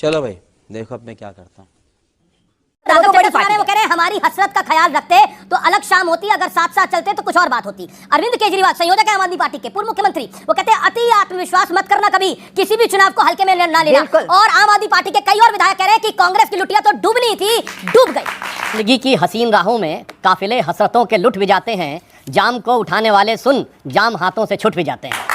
चलो भाई देखो अब मैं क्या करता हूँ। वो कह रहे हैं हमारी हसरत का ख्याल रखते तो अलग शाम होती, अगर साथ साथ चलते तो कुछ और बात होती। अरविंद केजरीवाल संयोजक है आम आदमी पार्टी के, पूर्व मुख्यमंत्री, वो कहते हैं अति आत्मविश्वास मत करना, कभी किसी भी चुनाव को हल्के में ना लेना। और आम आदमी पार्टी के कई और विधायक कह रहे हैं कि कांग्रेस की लुटिया तो डूबनी थी, डूब गई। जिंदगी की हसीन राहों में काफिले हसरतों के लुट भी जाते हैं, जाम को उठाने वाले सुन जाम हाथों से छूट भी जाते हैं।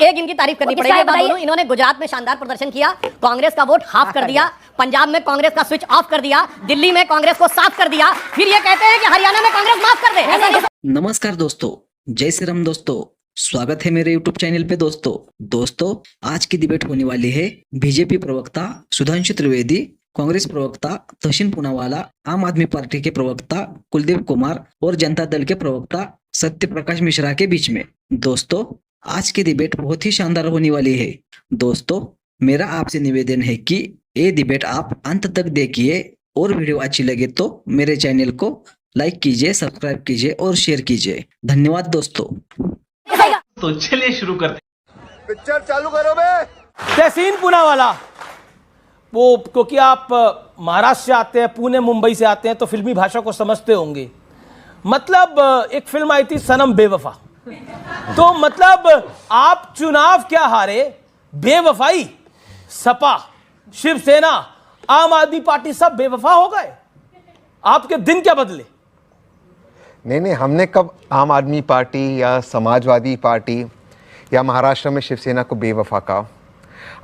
एक इनकी तारीफ करनी पड़ेगी, इन्होंने गुजरात में शानदार प्रदर्शन किया, कांग्रेस का वोट हाफ कर दिया, पंजाब में कांग्रेस का स्विच ऑफ कर दिया, दिल्ली में कांग्रेस को साफ कर दिया, फिर ये कहते हैं कि हरियाणा में कांग्रेस माफ कर दे। नमस्कार दोस्तों, जय श्री राम दोस्तों, स्वागत है मेरे यूट्यूब चैनल पे। दोस्तों आज की डिबेट होने वाली है बीजेपी प्रवक्ता सुधांशु त्रिवेदी, कांग्रेस प्रवक्ता तहसीन पूनावाला, आम आदमी पार्टी के प्रवक्ता कुलदीप कुमार और जनता दल के प्रवक्ता सत्य प्रकाश मिश्रा के बीच में। दोस्तों आज की डिबेट बहुत ही शानदार होने वाली है। दोस्तों मेरा आपसे निवेदन है कि ये डिबेट आप अंत तक देखिए और वीडियो अच्छी लगे तो मेरे चैनल को लाइक कीजिए, सब्सक्राइब कीजिए और शेयर कीजिए। धन्यवाद दोस्तों। तो चलिए शुरू करते, पिक्चर चालू करो बे। तहसीन पूनावाला, वो क्योंकि आप महाराष्ट्र से आते हैं, पुणे मुंबई से आते हैं, तो फिल्मी भाषा को समझते होंगे। मतलब एक फिल्म आई थी सनम बेवफा, तो मतलब आप चुनाव क्या हारे, बेवफाई, सपा, शिवसेना, आम आदमी पार्टी सब बेवफा हो गए, आपके दिन क्या बदले? नहीं, हमने कब आम आदमी पार्टी या समाजवादी पार्टी या महाराष्ट्र में शिवसेना को बेवफा कहा?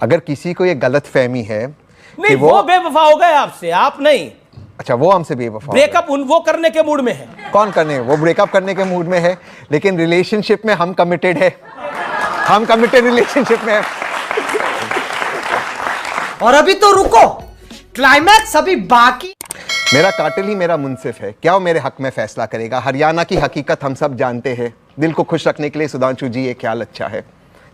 अगर किसी को ये गलत फहमी है नहीं, कि वो बेवफा हो गए आपसे, आप नहीं। अच्छा, वो हमसे बेवफा, ब्रेकअप वो करने के मूड में है। कौन करने? वो ब्रेकअप करने के मूड में है, लेकिन रिलेशनशिप में हम कमिटेड है, हम कमिटेड रिलेशनशिप में है। और अभी तो रुको, क्लाइमैक्स अभी बाकी। मेरा कातिल ही मेरा मुंसिफ है, क्या वो मेरे हक में फैसला करेगा? हरियाणा की हकीकत हम सब जानते हैं। दिल को खुश रखने के लिए सुधांशु जी ये ख्याल अच्छा है।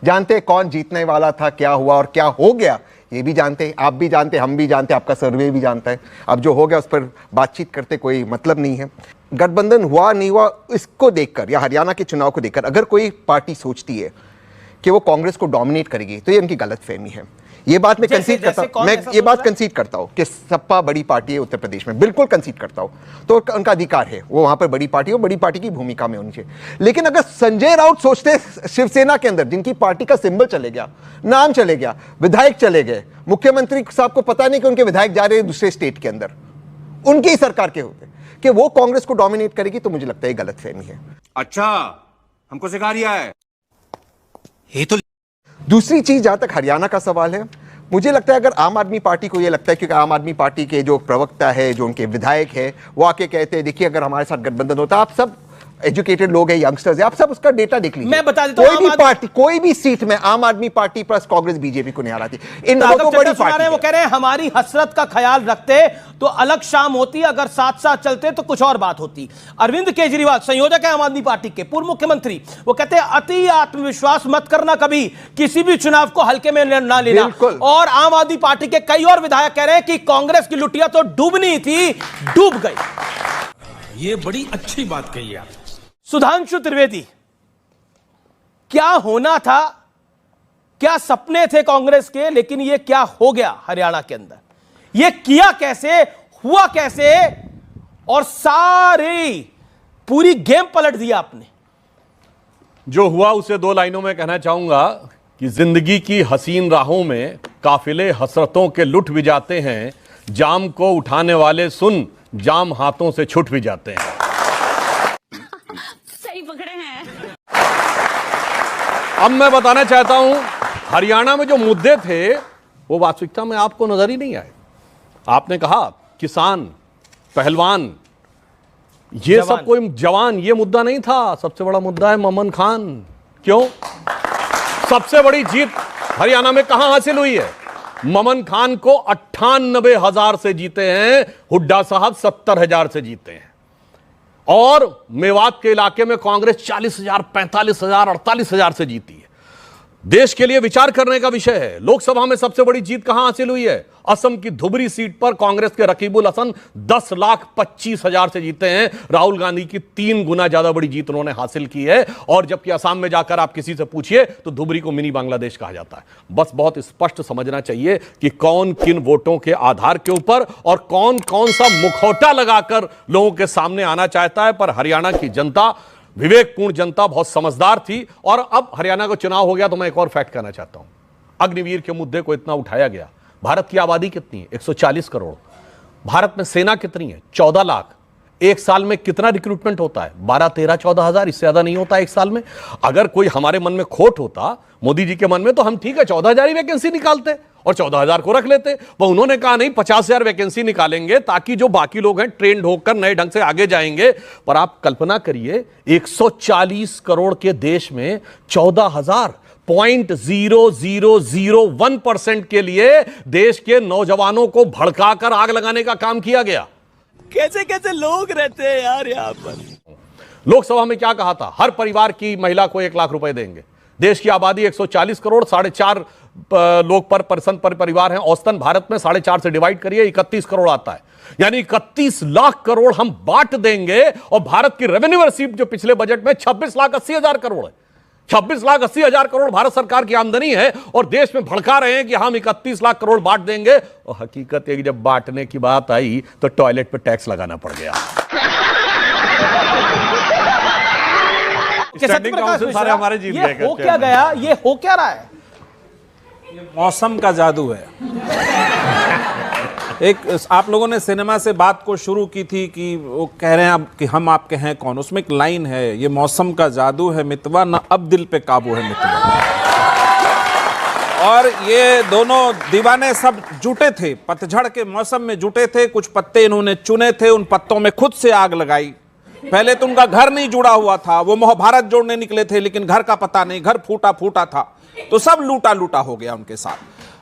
जानते हैं कौन जीतने वाला था, क्या हुआ और क्या हो गया, ये भी जानते हैं, आप भी जानते हैं, हम भी जानते हैं, आपका सर्वे भी जानता है। अब जो हो गया उस पर बातचीत करते कोई मतलब नहीं है। गठबंधन हुआ नहीं हुआ इसको देखकर या हरियाणा के चुनाव को देखकर अगर कोई पार्टी सोचती है कि वो कांग्रेस को डोमिनेट करेगी तो ये उनकी गलतफहमी है। ये बात मैं कंसीड करता हूं, मैं ये बात कंसीड करता हूं कि सपा बड़ी पार्टी है उत्तर प्रदेश में, बिल्कुल कंसीड करता हूं, तो उनका अधिकार है, वो वहां पर बड़ी पार्टी हो, बड़ी पार्टी की भूमिका में होनी चाहिए। लेकिन अगर संजय राउत सोचते शिवसेना के अंदर, जिनकी पार्टी का सिंबल चले गया, नाम चले गया, विधायक चले गए, मुख्यमंत्री साहब को पता नहीं कि उनके विधायक जा रहे हैं दूसरे स्टेट के अंदर, उनकी ही सरकार के होते, कि वो कांग्रेस को डोमिनेट करेगी, तो मुझे लगता है गलतफहमी है। अच्छा, हमको सिखा रिया है ये तो। दूसरी चीज, जहां तक हरियाणा का सवाल है, मुझे लगता है अगर आम आदमी पार्टी को ये लगता है, क्योंकि आम आदमी पार्टी के जो प्रवक्ता है, जो उनके विधायक है, वो आके कहते हैं देखिए अगर हमारे साथ गठबंधन होता, आप सब एजुकेटेड लोग हैं, यंगस्टर्स हैं, आप सब उसका डेटा देख लीजिए। मैं बता देता हूं, कोई भी पार्टी, कोई भी सीट में आम आदमी पार्टी प्लस कांग्रेस बीजेपी को नहीं हराती। इन लोगों को बड़ी पार्टी, वो कह रहे हैं हमारी हसरत का ख्याल रखते तो अलग शाम होती, अगर साथ साथ चलते तो कुछ और बात होती। अरविंद केजरीवाल संयोजक है आम आदमी पार्टी के, पूर्व मुख्यमंत्री, वो कहते हैं अति आत्मविश्वास मत करना, कभी किसी भी चुनाव को हल्के में ना लेना। और आम आदमी पार्टी के कई और विधायक कह रहे हैं कि कांग्रेस की लुटिया तो डूबनी थी, डूब गई। ये बड़ी अच्छी बात कही आप। सुधांशु त्रिवेदी, क्या होना था, क्या सपने थे कांग्रेस के, लेकिन ये क्या हो गया हरियाणा के अंदर, ये किया कैसे, हुआ कैसे, और सारी पूरी गेम पलट दिया आपने। जो हुआ उसे दो लाइनों में कहना चाहूंगा कि जिंदगी की हसीन राहों में काफिले हसरतों के लुट भी जाते हैं, जाम को उठाने वाले सुन जाम हाथों से छूट भी जाते हैं। अब मैं बताना चाहता हूं, हरियाणा में जो मुद्दे थे वो वास्तविकता में आपको नजर ही नहीं आए। आपने कहा किसान, पहलवान, ये सब कोई जवान, ये मुद्दा नहीं था। सबसे बड़ा मुद्दा है ममन खान। क्यों? सबसे बड़ी जीत हरियाणा में कहां हासिल हुई है? ममन खान को 98,000 से जीते हैं, हुड्डा साहब 70,000 से जीते हैं। और मेवात के इलाके में कांग्रेस 40,000, 45,000, 48,000 से जीती है। देश के लिए विचार करने का विषय है। लोकसभा में सबसे बड़ी जीत कहां हासिल हुई है? असम की धुबरी सीट पर कांग्रेस के रकीबुल हसन 10,25,000 से जीते हैं। राहुल गांधी की 3 गुना ज्यादा बड़ी जीत उन्होंने हासिल की है। और जबकि असम में जाकर आप किसी से पूछिए तो धुबरी को मिनी बांग्लादेश कहा जाता है। बस बहुत स्पष्ट समझना चाहिए कि कौन किन वोटों के आधार के ऊपर और कौन कौन सा मुखौटा लगाकर लोगों के सामने आना चाहता है। पर हरियाणा की जनता, विवेकपूर्ण जनता, बहुत समझदार थी। और अब हरियाणा का चुनाव हो गया तो मैं एक और फैक्ट कहना चाहता हूं। अग्निवीर के मुद्दे को इतना उठाया गया। भारत की आबादी कितनी है? 140 करोड़। भारत में सेना कितनी है? 14 लाख। एक साल में कितना रिक्रूटमेंट होता है? 12, 13, 14 हजार, इससे ज्यादा नहीं होता एक साल में। अगर कोई हमारे मन में खोट होता, मोदी जी के मन में, तो हम ठीक है 14,000 ही वैकेंसी निकालते और 14,000 को रख लेते। वो उन्होंने कहा नहीं, 50,000 वैकेंसी निकालेंगे ताकि जो बाकी लोग हैं ट्रेंड होकर नए ढंग से आगे जाएंगे। पर आप कल्पना करिए 140 करोड़ के देश में 14,000, 0.0001% के लिए देश के नौजवानों को भड़काकर आग लगाने का काम किया गया। कैसे कैसे लोग रहते हैं यार यहाँ पर। लोकसभा में क्या कहा था? हर परिवार की महिला को 1 लाख रुपए देंगे। देश की आबादी 140 करोड़, 4.5 लोग पर पर्सन पर परिवार हैं। औसतन भारत में 4.5 से डिवाइड करिए 31 करोड़ आता है। यानी 31 लाख करोड़ हम बांट देंगे। और भारत की रेवेन्यू रिसीप्ट जो पिछले बजट में 26,80,000 करोड़ है। 26,80,000 करोड़ भारत सरकार की आमदनी है। और देश में भड़का रहे हैं कि हम 31 लाख करोड़ बांट देंगे। और हकीकत है कि जब बांटने की बात आई तो टॉयलेट पर टैक्स लगाना पड़ गया। सारे हमारे जीत गए। हो क्या गया? ये हो क्या रहा है? ये मौसम का जादू है। एक आप लोगों ने सिनेमा से बात को शुरू की थी कि वो कह रहे हैं कि हम आपके हैं कौन। उसमें एक लाइन है, ये मौसम का जादू है मितवा, ना अब दिल पे काबू है मितवा। और ये दोनों दीवाने सब जुटे थे, पतझड़ के मौसम में जुटे थे। कुछ पत्ते इन्होंने चुने थे, उन पत्तों में खुद से आग लगाई। पहले तो उनका घर नहीं जुड़ा हुआ था, वो महाभारत जोड़ने निकले थे, लेकिन घर का पता नहीं, घर फूटा फूटा था, तो सब लूटा लूटा हो गया उनके साथ।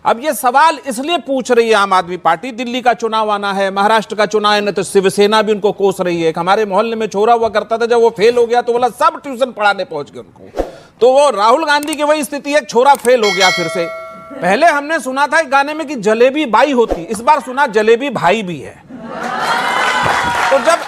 अब ये सवाल इसलिए पूछ रही है आम आदमी पार्टी, दिल्ली का चुनाव आना है, महाराष्ट्र का चुनाव है, तो शिवसेना भी उनको कोस रही है। हमारे मोहल्ले में छोरा हुआ करता था, जब वो फेल हो गया तो बोला सब ट्यूशन पढ़ाने पहुंच गए उनको। तो वो राहुल गांधी की वही स्थिति है, छोरा फेल हो गया फिर से। पहले हमने सुना था गाने में कि जलेबी बाई होती, इस बार सुना जलेबी भाई भी है। तो जब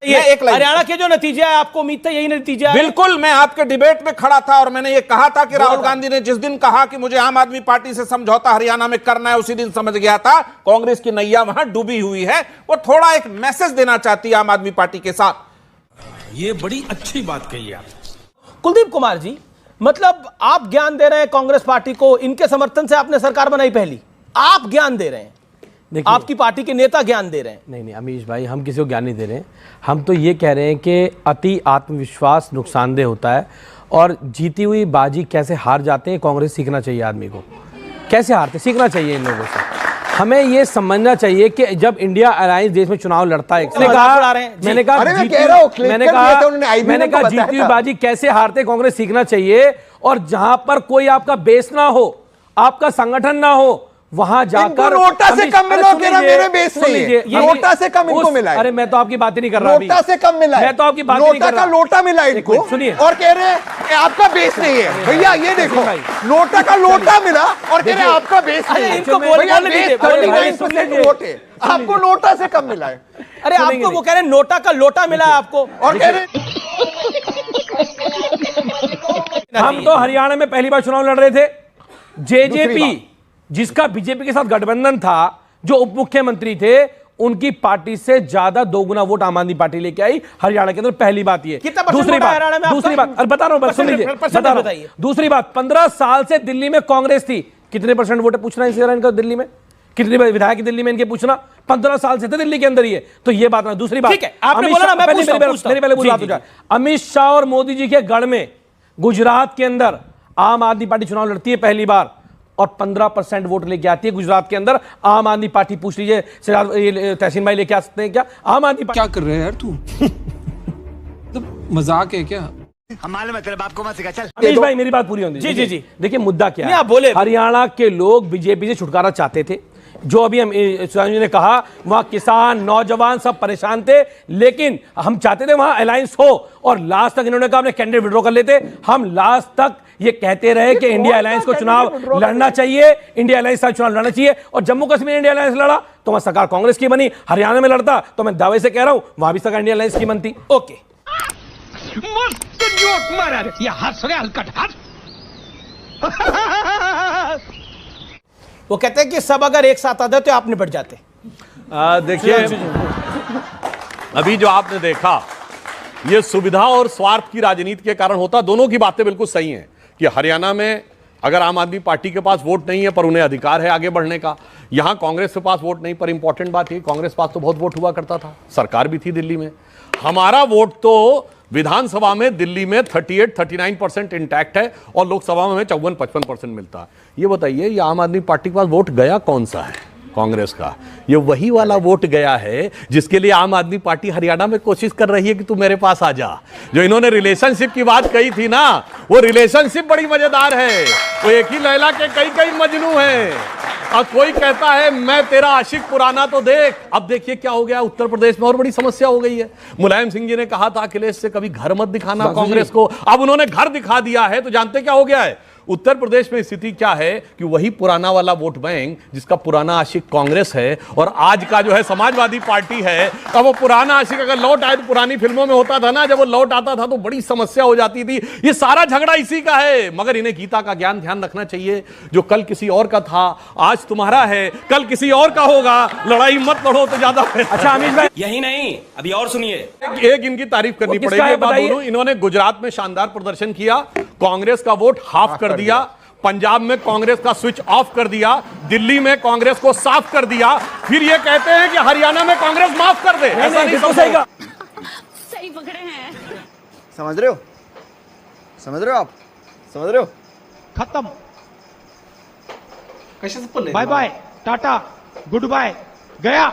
हरियाणा के जो नतीजे है, आपको उम्मीद था यही नतीजा है? बिल्कुल। मैं आपके डिबेट में खड़ा था और मैंने ये कहा था कि राहुल गांधी ने जिस दिन कहा कि मुझे आम आदमी पार्टी से समझौता हरियाणा में करना है, उसी दिन समझ गया था कांग्रेस की नैया वहां डूबी हुई है। वो थोड़ा एक मैसेज देना चाहती है आम आदमी पार्टी के साथ। ये बड़ी अच्छी बात कही आप। कुलदीप कुमार जी, मतलब आप ज्ञान दे रहे हैं कांग्रेस पार्टी को, इनके समर्थन से आपने सरकार बनाई पहली, आप ज्ञान दे रहे हैं, आपकी पार्टी के नेता ज्ञान दे रहे हैं। नहीं अमीश भाई, हम किसी को ज्ञान नहीं दे रहे हैं। हम तो ये कह रहे हैं कि अति आत्मविश्वास नुकसानदेह होता है और जीती हुई बाजी कैसे हार जाते हैं, कांग्रेस सीखना चाहिए आदमी को। कैसे हारते, सीखना चाहिए इन लोगों से। हमें ये समझना चाहिए कि जब इंडिया अलायंस देश में चुनाव लड़ता है, मैंने कहा जीती हुई बाजी कैसे हारते कांग्रेस सीखना चाहिए। और जहां पर कोई आपका बेस ना हो, आपका संगठन ना हो, वहां जाकर नोटा से कम मिला, मेरे बेस नहीं है। नोटा से कम इनको मिला है। अरे मैं तो आपकी बात ही नहीं कर रहा, नोटा से कम मिला है। मैं तो आपकी बात नहीं कर रहा। लोटा मिला इनको, सुनिए, और कह रहे हैं आपका बेस नहीं है। भैया ये देखो, नोटा का लोटा मिला और कह रहे हैं आपका बेस नहीं है। इनको भैया बेस 39% वोट है, आपको नोटा से कम मिला है। अरे आपको वो कह रहे हैं नोटा का लोटा मिला है आपको, और कह रहे हम तो हरियाणा में पहली बार चुनाव लड़ रहे थे। जेजेपी जिसका बीजेपी के साथ गठबंधन था, जो उप मुख्यमंत्री थे, उनकी पार्टी से ज्यादा 2 गुना वोट आम आदमी पार्टी लेके आई हरियाणा के अंदर। पहली बात ये। दूसरी बात बता रहा हूं, सुन लीजिए, बता रहा हूं। दूसरी बात, 15 साल से दिल्ली में कांग्रेस थी। कितने % वोट पूछना है इनका दिल्ली में? कितने विधायक दिल्ली में इनके पूछना? 15 साल से थे दिल्ली के अंदर ये। तो ये बात ना। दूसरी बात, अमित शाह और मोदी जी के गढ़ में गुजरात के अंदर आम आदमी पार्टी चुनाव लड़ती है पहली बार और 15% वोट लेके आती है गुजरात के अंदर। आम आदमी पार्टी, पूछ लीजिए तहसीन भाई लेके आ सकते हैं क्या आम आदमी पार्टी? क्या कर रहे हैं यार तू? तो मजाक है क्या? हमारे मतलब आपको मत सिखा। चल अमीश भाई मेरी बात पूरी होनी। जी जी जी, देखिए मुद्दा क्या है। आप बोले हरियाणा के लोग बीजेपी से छुटकारा चाहते थे, जो अभी हम सुधांशु जी ने कहा, वहां किसान नौजवान सब परेशान थे, लेकिन हम चाहते थे वहां अलायंस हो, और लास्ट तक इन्होंने कहा अपने कैंडिडेट विड्रॉ कर लेते। हम लास्ट तक ये कहते रहे कि इंडिया अलायंस को चुनाव लड़ना चाहिए, इंडिया अलायंस का चुनाव लड़ना चाहिए। और जम्मू कश्मीर इंडिया अलायंस लड़ा तो वहां सरकार कांग्रेस की बनी, हरियाणा में लड़ता तो मैं दावे से कह रहा हूं वहां भी सरकार इंडिया अलायंस की बनती। ओके, मस्त जोक मारा रे, ये हंस रहे हलकट हंस। वो कहते हैं कि सब अगर एक साथ आ जाए तो आप निपट जाते। देखिए, अभी जो आपने देखा ये सुविधा और स्वार्थ की राजनीति के कारण होता। दोनों की बातें बिल्कुल सही हैं कि हरियाणा में अगर आम आदमी पार्टी के पास वोट नहीं है पर उन्हें अधिकार है आगे बढ़ने का, यहां कांग्रेस के पास वोट नहीं, पर इंपॉर्टेंट बात है कांग्रेस पास तो बहुत वोट हुआ करता था, सरकार भी थी दिल्ली में। हमारा वोट तो विधानसभा में दिल्ली में 38-39% इंटैक्ट है और लोकसभा में 54-55% मिलता है। ये बताइए, ये आम आदमी पार्टी के पास वोट गया कौन सा है? कांग्रेस का। ये वही वाला वोट गया है जिसके लिए आम आदमी पार्टी हरियाणा में कोशिश कर रही है कि तू मेरे पास आ जा। जो इन्होंने रिलेशनशिप की बात कही थी ना, वो रिलेशनशिप बड़ी मजेदार है। वो एक ही लैला के कई कई मजनू हैं। और कोई कहता है मैं तेरा आशिक पुराना तो देख। अब देखिए क्या हो गया उत्तर प्रदेश में, और बड़ी समस्या हो गई है। मुलायम सिंह जी ने कहा था अखिलेश से कभी घर मत दिखाना कांग्रेस को, अब उन्होंने घर दिखा दिया है। तो जानते क्या हो गया है उत्तर प्रदेश में? स्थिति क्या है कि वही पुराना वाला वोट बैंक जिसका पुराना आशिक कांग्रेस है और आज का जो है समाजवादी पार्टी है, अब वो पुराना आशिक अगर लौट आए तो पुरानी फिल्मों में होता था ना, जब वो लौट आता था तो बड़ी समस्या हो जाती थी। ये सारा झगड़ा इसी का है। मगर इन्हें गीता का ज्ञान ध्यान रखना चाहिए। जो कल किसी और का था आज तुम्हारा है, कल किसी और का होगा। लड़ाई मत लड़ो तो ज्यादा। अच्छा अमित भाई, यही नहीं, अभी और सुनिए। एक इनकी तारीफ करनी पड़ेगी। इन्होंने गुजरात में शानदार प्रदर्शन किया, कांग्रेस का वोट हाफ कर दिया, पंजाब में कांग्रेस का स्विच ऑफ कर दिया, दिल्ली में कांग्रेस को साफ कर दिया, फिर ये कहते हैं कि हरियाणा में कांग्रेस माफ कर दे। ऐसा नहीं समझेगा। सही पकड़े हैं। समझ रहे हो? समझ रहे हो आप? समझ रहे हो? खत्म। कैसे bye bye, tata, goodbye, गया।